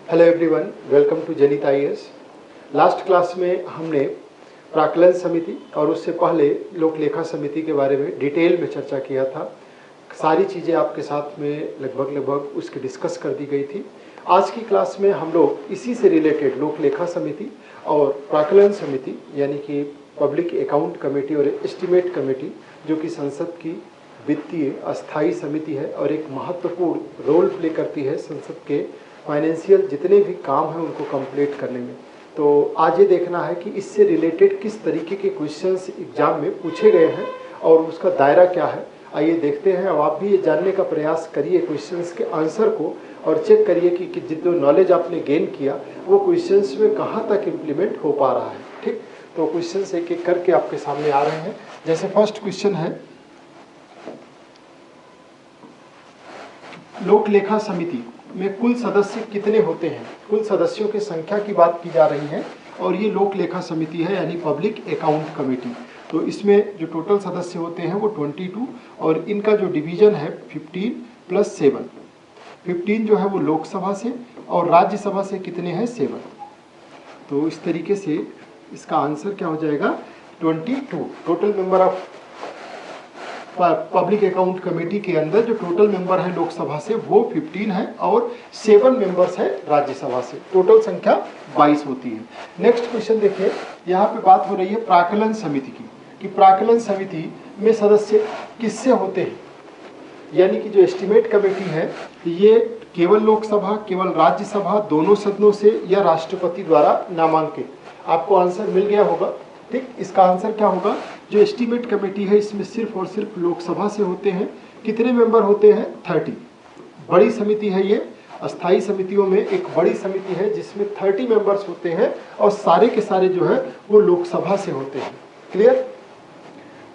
Hello everyone, welcome to जनित IAS. Last class में हमने प्राक्कलन समिति और उससे पहले लोक लेखा समिति के बारे में डिटेल में चर्चा किया था। सारी चीज़ें आपके साथ में लगभग उसकी डिस्कस कर दी गई थी। आज की क्लास में हम लोग इसी से रिलेटेड लोक लेखा समिति और प्राक्कलन समिति यानी कि पब्लिक अकाउंट कमेटी और एस्टीमेट कमेटी, जो कि संसद की वित्तीय अस्थायी समिति है और एक महत्वपूर्ण रोल प्ले करती है संसद के फाइनेंशियल जितने भी काम हैं उनको कंप्लीट करने में। तो आज ये देखना है कि इससे रिलेटेड किस तरीके के क्वेश्चंस एग्जाम में पूछे गए हैं और उसका दायरा क्या है। आइए देखते हैं। अब आप भी ये जानने का प्रयास करिए क्वेश्चंस के आंसर को और चेक करिए कि जितना नॉलेज आपने गेन किया वो क्वेश्चंस में कहाँ तक इम्प्लीमेंट हो पा रहा है। ठीक, तो क्वेश्चंस एक एक करके आपके सामने आ रहे हैं। जैसे फर्स्ट क्वेश्चन है, लोक लेखा समिति में कुल सदस्य कितने होते हैं। कुल सदस्यों की संख्या की बात की जा रही है और ये लोक लेखा समिति है यानी पब्लिक अकाउंट कमेटी। तो इसमें जो टोटल सदस्य होते हैं वो 22 और इनका जो डिवीजन है 15 + 7। 15 जो है वो लोकसभा से और राज्यसभा से कितने हैं 7। तो इस तरीके से इसका आंसर क्या हो जाएगा 22। Total member of public account committee के अंदर जो टोटल मेंबर है लोकसभा से वो 15 है और 7 मेंबर्स है राज्यसभा से। टोटल संख्या 22 होती है। नेक्स्ट क्वेश्चन देखिए, यहाँ पे बात हो रही है प्राक्कलन समिति की कि प्राक्कलन समिति में सदस्य किससे होते हैं। यानी कि जो एस्टीमेट कमेटी है ये केवल लोकसभा, केवल राज्यसभा, दोनों सदनों से या राष्ट्रपति द्वारा नामांकित। आपको आंसर मिल गया होगा। ठीक, इसका आंसर क्या होगा, जो एस्टीमेट कमेटी है इसमें सिर्फ और सिर्फ लोकसभा से होते हैं। कितने मेंबर होते हैं 30। बड़ी समिति है ये, अस्थाई समितियों में एक बड़ी समिति है जिसमें 30 मेंबर्स होते हैं और सारे के सारे जो है वो लोकसभा से होते हैं। क्लियर।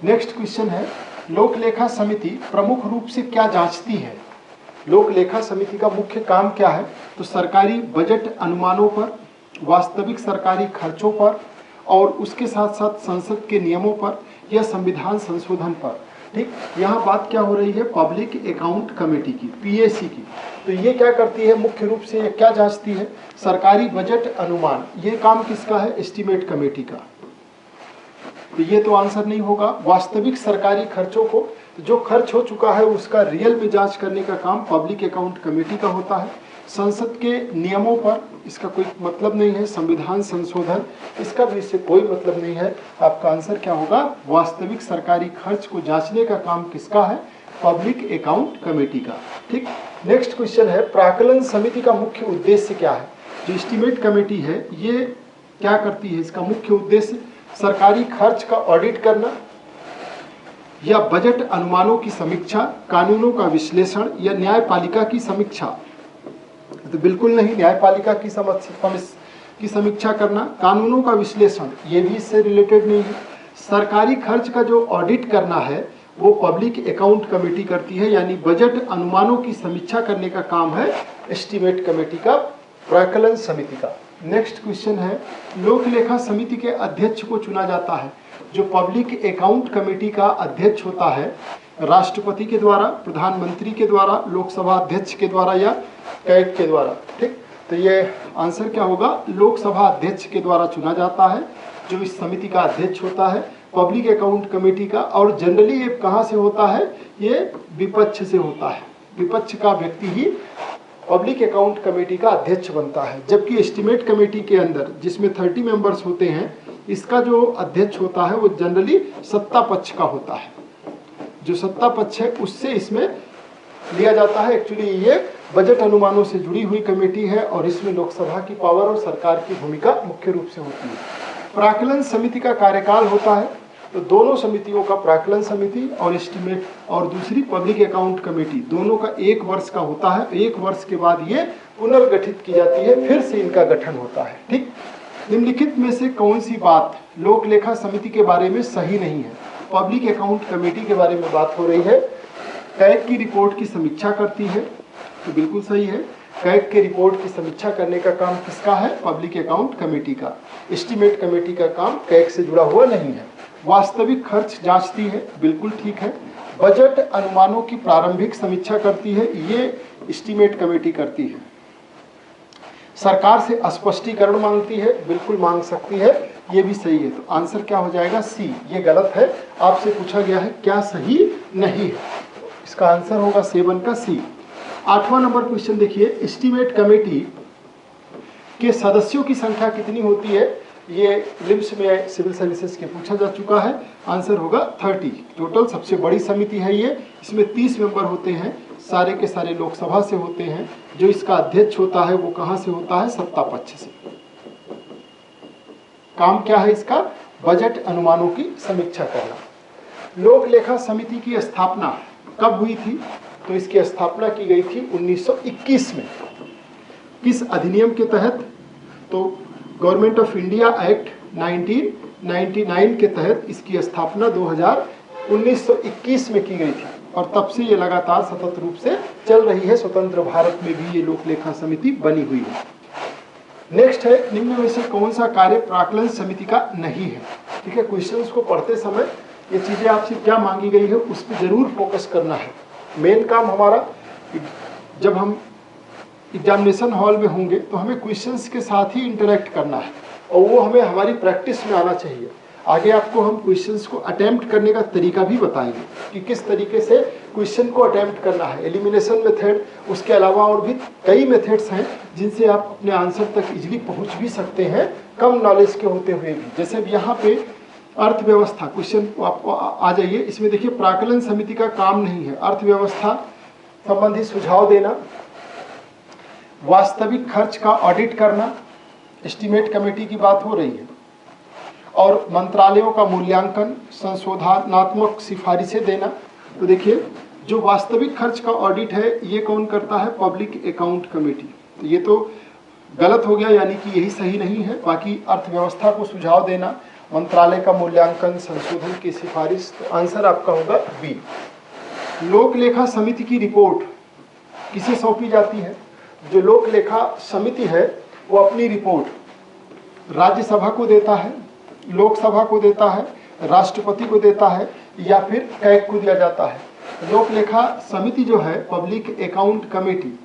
नेक्स्ट क्वेश्चन है, लोक लेखा समिति प्रमुख रूप से क्या जांचती है। लोक लेखा समिति का मुख्य काम क्या है, तो सरकारी बजट अनुमानों पर, वास्तविक सरकारी खर्चों पर और उसके साथ साथ संसद के नियमों पर या संविधान संशोधन पर। ठीक, यहाँ बात क्या हो रही है पब्लिक अकाउंट कमेटी की, पीएसी की। तो ये क्या करती है मुख्य रूप से, ये क्या जांचती है, सरकारी बजट अनुमान। ये काम किसका है, एस्टीमेट कमेटी का। तो ये तो आंसर नहीं होगा। वास्तविक सरकारी खर्चों को, जो खर्च हो चुका है उसका रियल में जांच करने का काम पब्लिक अकाउंट कमेटी का होता है। संसद के नियमों पर इसका कोई मतलब नहीं है। संविधान संशोधन, इसका भी इससे कोई मतलब नहीं है। आपका आंसर क्या होगा, वास्तविक सरकारी खर्च को जांचने का काम किसका है, पब्लिक अकाउंट कमेटी का। ठीक, नेक्स्ट क्वेश्चन है, प्राक्कलन समिति का मुख्य उद्देश्य क्या है। जो एस्टीमेट कमेटी है ये क्या करती है, इसका मुख्य उद्देश्य सरकारी खर्च का ऑडिट करना या बजट अनुमानों की समीक्षा, कानूनों का विश्लेषण या न्यायपालिका की समीक्षा। तो बिल्कुल नहीं, न्यायपालिका की समीक्षा करना, कानूनों का विश्लेषण ये भी इससे रिलेटेड नहीं है। सरकारी खर्च का जो ऑडिट करना है वो पब्लिक अकाउंट कमेटी करती है, यानी बजट अनुमानों की समीक्षा करने का काम है एस्टीमेट कमेटी का, प्राक्कलन समिति का। नेक्स्ट क्वेश्चन है, लोक लेखा समिति के अध्यक्ष को चुना जाता है। जो पब्लिक अकाउंट कमेटी का अध्यक्ष होता है राष्ट्रपति के द्वारा, प्रधानमंत्री के द्वारा, लोकसभा अध्यक्ष के द्वारा या कैग के द्वारा। ठीक, तो ये आंसर क्या होगा, लोकसभा अध्यक्ष के द्वारा चुना जाता है जो इस समिति का अध्यक्ष होता है पब्लिक अकाउंट कमेटी का। और जनरली ये कहाँ से होता है, ये विपक्ष से होता है। विपक्ष का व्यक्ति ही पब्लिक अकाउंट कमेटी का अध्यक्ष बनता है। जबकि एस्टीमेट कमेटी के अंदर जिसमें 30 मेंबर्स होते हैं, इसका जो अध्यक्ष होता है वो जनरली सत्ता पक्ष का होता है। जो सत्ता पक्ष है उससे इसमें लिया जाता है। एक्चुअली ये बजट अनुमानों से जुड़ी हुई कमेटी है और इसमें लोकसभा की पावर और सरकार की भूमिका मुख्य रूप से होती है। प्राक्कलन समिति का कार्यकाल होता है, तो दोनों समितियों का, प्राक्कलन समिति और एस्टीमेट और दूसरी पब्लिक अकाउंट कमेटी, दोनों का 1 वर्ष का होता है। 1 वर्ष के बाद ये पुनर्गठित की जाती है, फिर से इनका गठन होता है। ठीक, निम्नलिखित में से कौन सी बात लोक लेखा समिति के बारे में सही नहीं है। पब्लिक अकाउंट कमेटी के बारे में बात हो रही है, कैग की रिपोर्ट की समीक्षा करती है, तो बिल्कुल सही है। कैग के रिपोर्ट की समीक्षा करने का काम किसका है, पब्लिक अकाउंट कमेटी का। एस्टीमेट कमेटी का काम कैग से जुड़ा हुआ नहीं है। वास्तविक खर्च जांचती है, बिल्कुल ठीक है। बजट अनुमानों की प्रारंभिक समीक्षा करती है, ये एस्टीमेट कमेटी करती है। सरकार से स्पष्टीकरण मांगती है, बिल्कुल मांग सकती है, ये भी सही है। तो आंसर क्या हो जाएगा? सी। ये गलत है, आपसे पूछा गया है क्या सही नहीं है, इसका आंसर होगा 7 का सी। 8वां नंबर क्वेश्चन देखिए, एस्टीमेट कमेटी के सदस्यों की संख्या कितनी होती है? ये लिम्स में सिविल सर्विसेज के पूछा जा चुका है। आंसर होगा 30 टोटल। सबसे बड़ी समिति है ये, इसमें 30 मेंबर होते हैं, सारे के सारे लोकसभा से होते हैं। जो इसका अध्यक्ष होता है वो कहां से होता है? सत्ता पक्ष से। काम क्या है इसका? बजट अनुमानों की समीक्षा करना। लोक लेखा समिति की स्थापना कब हुई थी? तो इसकी स्थापना की गई थी 1921 में। किस अधिनियम के तहत? तो गवर्नमेंट ऑफ इंडिया एक्ट 1999 के तहत इसकी स्थापना 1921 में की गई थी और तब से ये लगातार सतत रूप से चल रही है। स्वतंत्र भारत में भी ये लोक लेखा समिति बनी हुई है। नेक्स्ट है, निम्न में से कौन सा कार्य प्राक्कलन समिति का नहीं है? ठीक है, क्वेश्चंस को पढ़ते समय ये चीजें आपसे क्या मांगी गई है उस पर जरूर फोकस करना है। मेन काम हमारा, जब हम एग्जामिनेशन हॉल में होंगे तो हमें क्वेश्चंस के साथ ही इंटरेक्ट करना है और वो हमें हमारी प्रैक्टिस में आना चाहिए। आगे आपको हम क्वेश्चंस को अटेम्प्ट करने का तरीका भी बताएंगे कि किस तरीके से क्वेश्चन को अटेम्प्ट करना है, एलिमिनेशन मेथड, उसके अलावा और भी कई मेथड्स हैं जिनसे आप अपने आंसर तक इजीली पहुंच भी सकते हैं, कम नॉलेज के होते हुए भी। जैसे यहाँ पे अर्थव्यवस्था क्वेश्चन आपको आ जाइए, इसमें देखिए प्राक्कलन समिति का काम नहीं है अर्थव्यवस्था संबंधी सुझाव देना, वास्तविक खर्च का ऑडिट करना, एस्टीमेट कमेटी की बात हो रही है, और मंत्रालयों का मूल्यांकन, संशोधनात्मक सिफारिशें देना। तो देखिए जो वास्तविक खर्च का ऑडिट है ये कौन करता है? Public account committee. तो ये तो गलत हो गया, यानी कि यही सही नहीं है। बाकी अर्थव्यवस्था को सुझाव देना, मंत्रालय का मूल्यांकन, संशोधन की सिफारिश, तो आंसर आपका होगा बी। लोक लेखा समिति की रिपोर्ट किसे सौंपी जाती है? जो लोक लेखा समिति है वो अपनी रिपोर्ट राज्यसभा को देता है, लोकसभा को देता है, राष्ट्रपति को देता है या फिर कैग को दिया जाता है। लोक लेखा समिति जो है, पब्लिक अकाउंट कमेटी,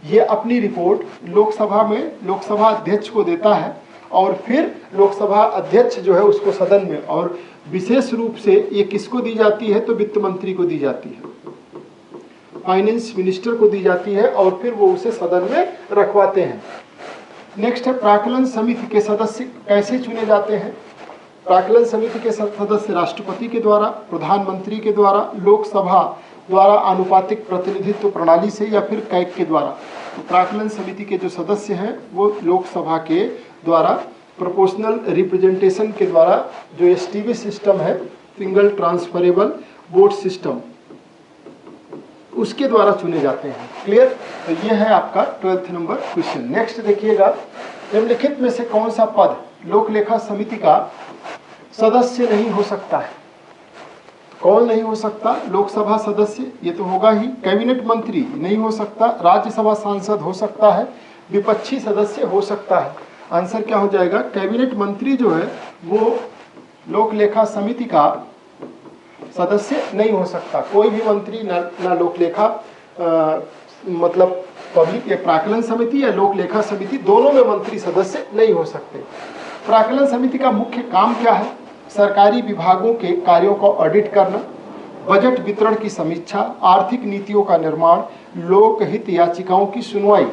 ये अपनी रिपोर्ट लोकसभा में लोकसभा अध्यक्ष को देता है और फिर लोकसभा अध्यक्ष जो है उसको सदन में, और विशेष रूप से ये किसको दी जाती है? तो वित्त मंत्री को दी जाती है, फाइनेंस मिनिस्टर को दी जाती है और फिर वो उसे सदन में रखवाते हैं। नेक्स्ट है, प्राक्कलन समिति के सदस्य कैसे चुने जाते हैं? प्राक्कलन समिति के सदस्य राष्ट्रपति के द्वारा, प्रधानमंत्री के द्वारा, लोकसभा द्वारा आनुपातिक प्रतिनिधित्व प्रणाली से या फिर कैग के द्वारा। तो प्राक्कलन समिति के जो सदस्य हैं वो लोकसभा के द्वारा प्रोपोर्शनल रिप्रेजेंटेशन के द्वारा, जो एसटीवी सिस्टम है, सिंगल ट्रांसफरेबल वोट सिस्टम, उसके द्वारा चुने जाते हैं। क्लियर? तो ये है आपका 12th नंबर क्वेश्चन। नेक्स्ट देखिएगा, निम्नलिखित में से कौन सा पद लोक लेखा समिति का सदस्य नहीं हो सकता है? कौन नहीं हो सकता? लोकसभा सदस्य, ये तो होगा ही। कैबिनेट मंत्री नहीं हो सकता, राज्यसभा सांसद हो सकता है, विपक्षी सदस्य हो सकता है। आंसर क्या हो जाएगा? कैबिनेट मंत्री जो है वो लोक लेखा समिति का सदस्य नहीं हो सकता। कोई भी मंत्री ना लोक लेखा मतलब पब्लिक या प्राक्कलन समिति या लोक लेखा समिति, दोनों में मंत्री सदस्य नहीं हो सकते। प्राक्कलन समिति का मुख्य काम क्या है? सरकारी विभागों के कार्यों को ऑडिट करना, बजट वितरण की समीक्षा, आर्थिक नीतियों का निर्माण, लोकहित याचिकाओं की सुनवाई।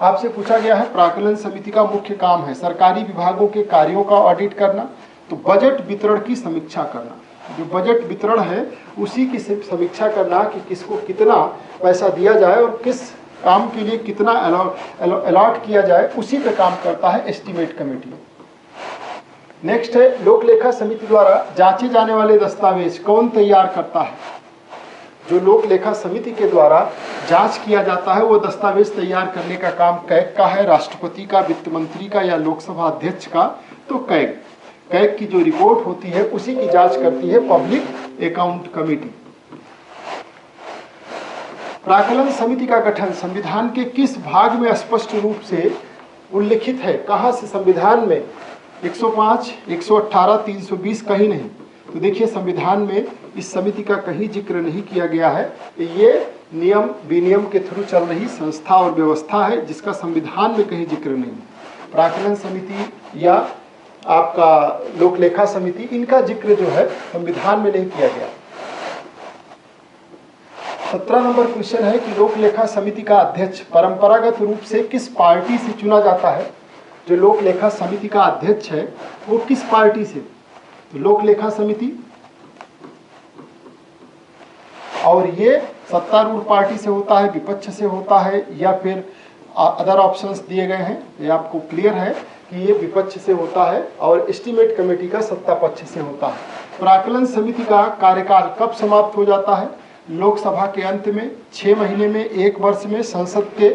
आपसे पूछा गया है प्राक्कलन समिति का मुख्य काम है सरकारी विभागों के कार्यों का ऑडिट करना, तो बजट वितरण की समीक्षा करना। जो बजट वितरण है उसी की समीक्षा करना कि किसको कितना पैसा दिया जाए और किस काम के लिए कितना अलॉट किया जाए, उसी पे काम करता है एस्टीमेट कमेटी। नेक्स्ट है, लोक लेखा समिति द्वारा जांचे जाने वाले दस्तावेज कौन तैयार करता है? जो लोक लेखा समिति के द्वारा जांच किया जाता है वो दस्तावेज तैयार करने का काम कैग का है, राष्ट्रपति का, वित्त मंत्री का या लोकसभा अध्यक्ष का? तो कैग की जो रिपोर्ट होती है उसी की जांच करती है पब्लिक अकाउंट कमेटी। प्राक्कलन समिति का गठन संविधान के किस भाग में स्पष्ट रूप से उल्लिखित है? कहां से? संविधान में 105, 118, 320 कहीं नहीं। तो देखिए संविधान में इस समिति का कहीं जिक्र नहीं किया गया है। ये नियम विनियम के थ्रू चल रही संस्था और व्यवस्था है जिसका संविधान में कहीं जिक्र नहीं है। प्राक्कलन समिति या आपका लोक लेखा समिति, इनका जिक्र जो है संविधान में नहीं किया गया। 17 नंबर क्वेश्चन है कि लोक लेखा समिति का अध्यक्ष परंपरागत रूप से किस पार्टी से चुना जाता है। जो लोक लेखा समिति का अध्यक्ष है वो किस पार्टी से, तो लोक लेखा समिति, और ये सत्तारूढ़ पार्टी से होता है, विपक्ष से होता है, या फिर अदर ऑप्शंस दिए गए हैं। ये आपको क्लियर है कि ये विपक्ष से होता है और एस्टीमेट कमेटी का सत्ता पक्ष से होता है। प्राक्कलन समिति का कार्यकाल कब समाप्त हो जाता है? लोकसभा के अंत में, 6 महीने में, 1 वर्ष में, संसद के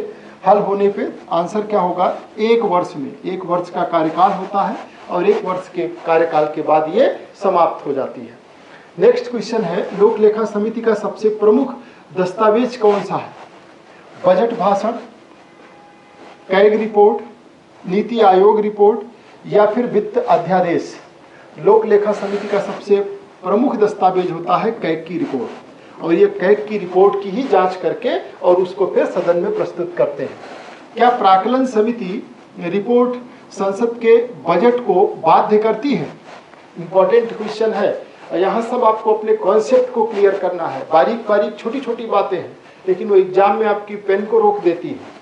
हल होने पे। आंसर क्या होगा? 1 वर्ष में। 1 वर्ष का कार्यकाल होता है और 1 वर्ष के कार्यकाल के बाद ये समाप्त हो जाती है। नेक्स्ट क्वेश्चन है, लोक लेखा समिति का सबसे प्रमुख दस्तावेज कौन सा है? बजट भाषण, CAG report, NITI Aayog report, या फिर वित्त अध्यादेश। लोक लेखा समिति का सबसे प्रमुख दस्तावेज होता है कैग की रिपोर्ट, और ये कैग की रिपोर्ट की ही जांच करके और उसको फिर सदन में प्रस्तुत करते हैं। क्या प्राक्कलन समिति रिपोर्ट संसद के बजट को बाध्य करती है? इंपॉर्टेंट क्वेश्चन है। यहाँ सब आपको अपने कॉन्सेप्ट को क्लियर करना है। बारीक बारीक छोटी छोटी बातें हैं, लेकिन वो एग्जाम में आपकी पेन को रोक देती है।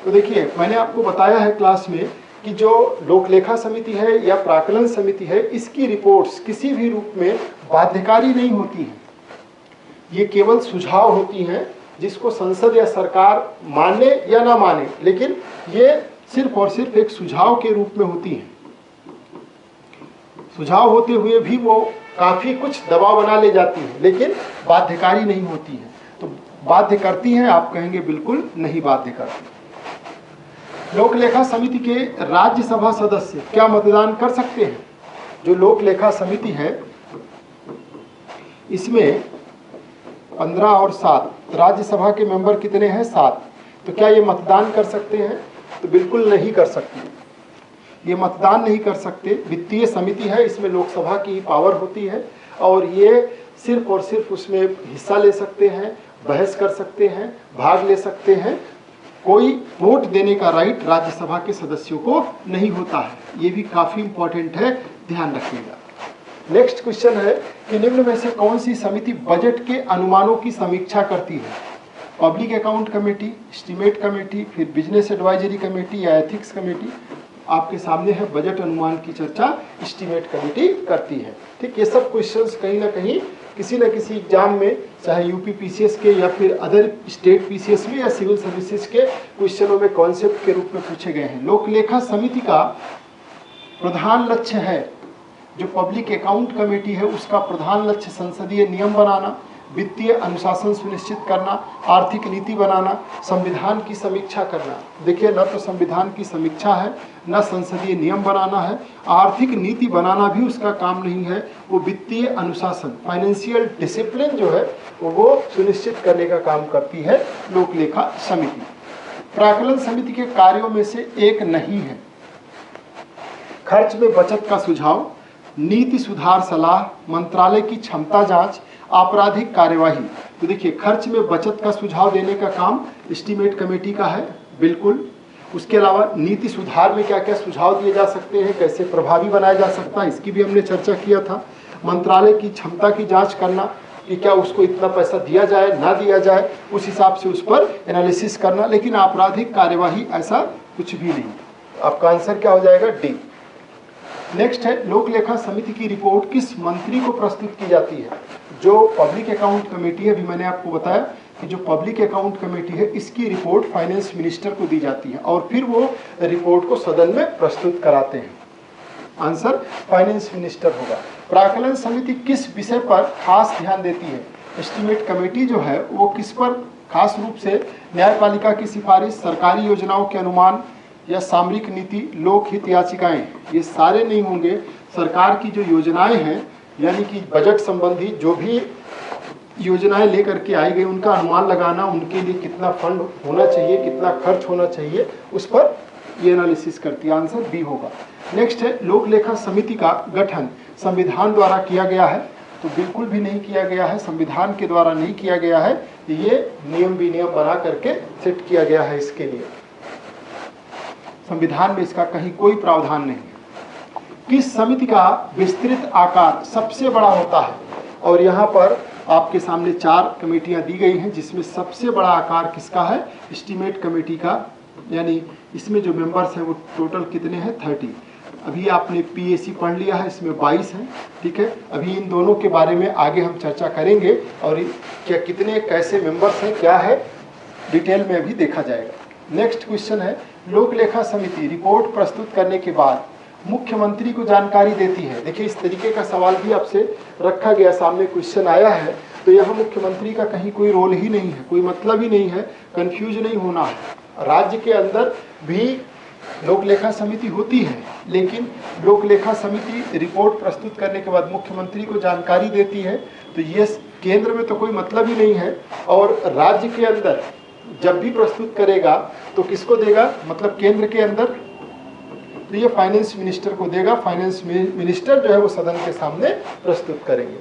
तो देखिए, मैंने आपको बताया है क्लास में कि जो लोक लेखा समिति है या प्राक्कलन समिति है, इसकी रिपोर्ट्स किसी भी रूप में बाध्यकारी नहीं होती हैं। ये केवल सुझाव होती हैं जिसको संसद या सरकार माने या ना माने, लेकिन ये सिर्फ और सिर्फ एक सुझाव के रूप में होती हैं। सुझाव होते हुए भी वो काफी कुछ दबाव बना ले जाती है, लेकिन बाध्यकारी नहीं होती है। तो बाध्य करती हैं? आप कहेंगे बिल्कुल नहीं बाध्य करती। लोक लेखा समिति के राज्यसभा सदस्य क्या मतदान कर सकते हैं? जो लोक लेखा समिति है इसमें 15 और 7, राज्यसभा के मेंबर कितने हैं? 7। तो क्या ये मतदान कर सकते हैं? तो बिल्कुल नहीं कर सकते। ये मतदान नहीं कर सकते। वित्तीय समिति है, इसमें लोकसभा की पावर होती है और ये सिर्फ और सिर्फ उसमें हिस्सा ले सकते हैं, बहस कर सकते हैं, भाग ले सकते हैं। कोई वोट देने का राइट राज्यसभा के सदस्यों को नहीं होता है। ये भी काफी इंपॉर्टेंट है, ध्यान रखिएगा। नेक्स्ट क्वेश्चन है कि निम्न में से कौन सी समिति बजट के अनुमानों की समीक्षा करती है? Public account committee, estimate committee, फिर बिजनेस एडवाइजरी कमेटी या एथिक्स कमेटी। आपके सामने है बजट अनुमान की चर्चा एस्टीमेट कमेटी करती है। ठीक, ये सब क्वेश्चंस कहीं ना कहीं किसी न किसी एग्जाम में, चाहे यूपी पीसीएस के या फिर अदर स्टेट पीसीएस में या सिविल सर्विसेज के क्वेश्चनों में कॉन्सेप्ट के रूप में पूछे गए हैं। लोक लेखा समिति का प्रधान लक्ष्य है, जो पब्लिक अकाउंट कमेटी है उसका प्रधान लक्ष्य संसदीय नियम बनाना, वित्तीय अनुशासन सुनिश्चित करना, आर्थिक नीति बनाना, संविधान की समीक्षा करना। देखिए, न तो संविधान की समीक्षा है, न संसदीय नियम बनाना है, आर्थिक नीति बनाना भी उसका काम नहीं है। वो वित्तीय अनुशासन, फाइनेंशियल डिसिप्लिन जो है वो सुनिश्चित करने का काम करती है लोक लेखा समिति। प्राक्कलन समिति के कार्यों में से एक नहीं है खर्च में बचत का सुझाव, नीति सुधार सलाह, मंत्रालय की क्षमता जांच, आपराधिक कार्यवाही। तो देखिए, खर्च में बचत का सुझाव देने का काम एस्टीमेट कमेटी का है, बिल्कुल। उसके अलावा नीति सुधार में क्या क्या सुझाव दिए जा सकते हैं, कैसे प्रभावी बनाया जा सकता है, इसकी भी हमने चर्चा किया था। मंत्रालय की क्षमता की जांच करना कि क्या उसको इतना पैसा दिया जाए ना दिया जाए, उस हिसाब से उस पर एनालिसिस करना। लेकिन आपराधिक कार्यवाही ऐसा कुछ भी नहीं। आपका आंसर क्या हो जाएगा? डी। नेक्स्ट है, लोक लेखा समिति की रिपोर्ट किस मंत्री को प्रस्तुत की जाती है? जो पब्लिक अकाउंट कमेटी है, अभी मैंने आपको बताया कि जो पब्लिक अकाउंट कमेटी है इसकी रिपोर्ट फाइनेंस मिनिस्टर को दी जाती है और फिर वो रिपोर्ट को सदन में प्रस्तुत कराते हैं। आंसर फाइनेंस मिनिस्टर होगा। प्राक्कलन समिति किस विषय पर खास ध्यान देती है? एस्टीमेट कमेटी जो है वो किस पर खास रूप से? न्यायपालिका की सिफारिश, सरकारी योजनाओं के अनुमान, या सामरिक नीति, लोकहित याचिकाएं। ये सारे नहीं होंगे। सरकार की जो योजनाएं हैं, यानी कि बजट संबंधी जो भी योजनाएं लेकर के आई गई, उनका अनुमान लगाना, उनके लिए कितना फंड होना चाहिए, कितना खर्च होना चाहिए, उस पर ये एनालिसिस करती है। आंसर बी होगा। नेक्स्ट है, लोक लेखा समिति का गठन संविधान द्वारा किया गया है। तो बिल्कुल भी नहीं किया गया है, संविधान के द्वारा नहीं किया गया है, ये नियम विनियम बना करके सेट किया गया है इसके लिए। संविधान में इसका कहीं कोई प्रावधान नहीं है। किस समिति का विस्तृत आकार सबसे बड़ा होता है? और यहाँ पर आपके सामने 4 कमेटियाँ दी गई हैं, जिसमें सबसे बड़ा आकार किसका है? एस्टीमेट कमेटी का, यानी इसमें जो मेंबर्स हैं वो टोटल कितने हैं? 30। अभी आपने पीएसी पढ़ लिया है, इसमें 22 हैं, ठीक है। अभी इन दोनों के बारे में आगे हम चर्चा करेंगे और क्या कितने कैसे मेंबर्स हैं, क्या है, डिटेल में अभी देखा जाएगा। नेक्स्ट क्वेश्चन है, लोक लेखा समिति रिपोर्ट प्रस्तुत करने के बाद मुख्यमंत्री को जानकारी देती है। देखिए इस तरीके का सवाल भी आपसे रखा गया, सामने क्वेश्चन आया है, तो यहाँ मुख्यमंत्री का कहीं कोई रोल ही नहीं है, कोई मतलब ही नहीं है, कंफ्यूज नहीं होना है। राज्य के अंदर भी लोक लेखा समिति होती है, लेकिन लोक लेखा समिति रिपोर्ट प्रस्तुत करने के बाद मुख्यमंत्री को जानकारी देती है, तो ये केंद्र में तो कोई मतलब ही नहीं है। और राज्य के अंदर जब भी प्रस्तुत करेगा तो किसको देगा? मतलब केंद्र के अंदर तो ये फाइनेंस मिनिस्टर को देगा। फाइनेंस मिनिस्टर जो है वो सदन के सामने प्रस्तुत करेंगे।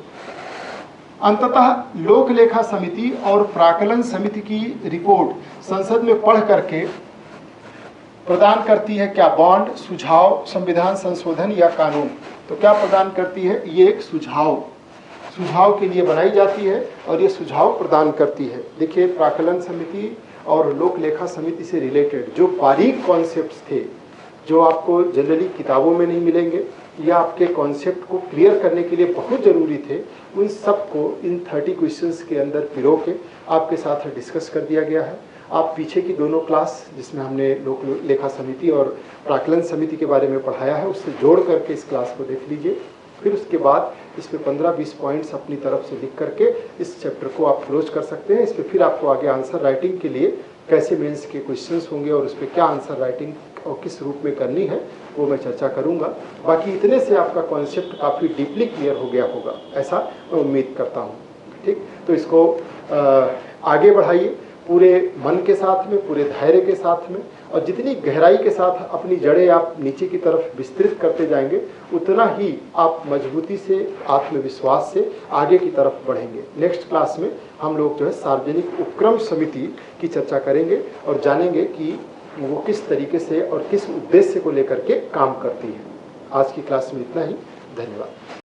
अंततः लोक लेखा समिति और प्राक्कलन समिति की रिपोर्ट संसद में पढ़ करके प्रदान करती है क्या? बॉन्ड, सुझाव, संविधान संशोधन या कानून। तो क्या प्रदान करती है? ये एक सुझाव के लिए बनाई जाती है और ये सुझाव प्रदान करती है। देखिए प्राक्कलन समिति और लोक लेखा समिति से रिलेटेड जो बारीक कॉन्सेप्ट्स थे, जो आपको जनरली किताबों में नहीं मिलेंगे या आपके कॉन्सेप्ट को क्लियर करने के लिए बहुत ज़रूरी थे, उन सब को इन 30 क्वेश्चंस के अंदर पिरो के आपके साथ डिस्कस कर दिया गया है। आप पीछे की दोनों क्लास जिसमें हमने लोक लेखा समिति और प्राक्कलन समिति के बारे में पढ़ाया है, उससे जोड़ करके इस क्लास को देख लीजिए। फिर उसके बाद इसमें 15-20 पॉइंट्स अपनी तरफ से लिख करके इस चैप्टर को आप क्लोज कर सकते हैं। इस पर फिर आपको आगे आंसर राइटिंग के लिए कैसे मेंस के क्वेश्चंस होंगे और उस पर क्या आंसर राइटिंग और किस रूप में करनी है वो मैं चर्चा करूंगा। बाकी इतने से आपका कॉन्सेप्ट काफ़ी डीपली क्लियर हो गया होगा, ऐसा मैं उम्मीद करता हूँ। ठीक, तो इसको आगे बढ़ाइए पूरे मन के साथ में, पूरे धैर्य के साथ में, और जितनी गहराई के साथ अपनी जड़ें आप नीचे की तरफ विस्तृत करते जाएंगे, उतना ही आप मजबूती से, आत्मविश्वास से आगे की तरफ बढ़ेंगे। नेक्स्ट क्लास में हम लोग जो है सार्वजनिक उपक्रम समिति की चर्चा करेंगे और जानेंगे कि वो किस तरीके से और किस उद्देश्य को लेकर के काम करती है। आज की क्लास में इतना ही, धन्यवाद।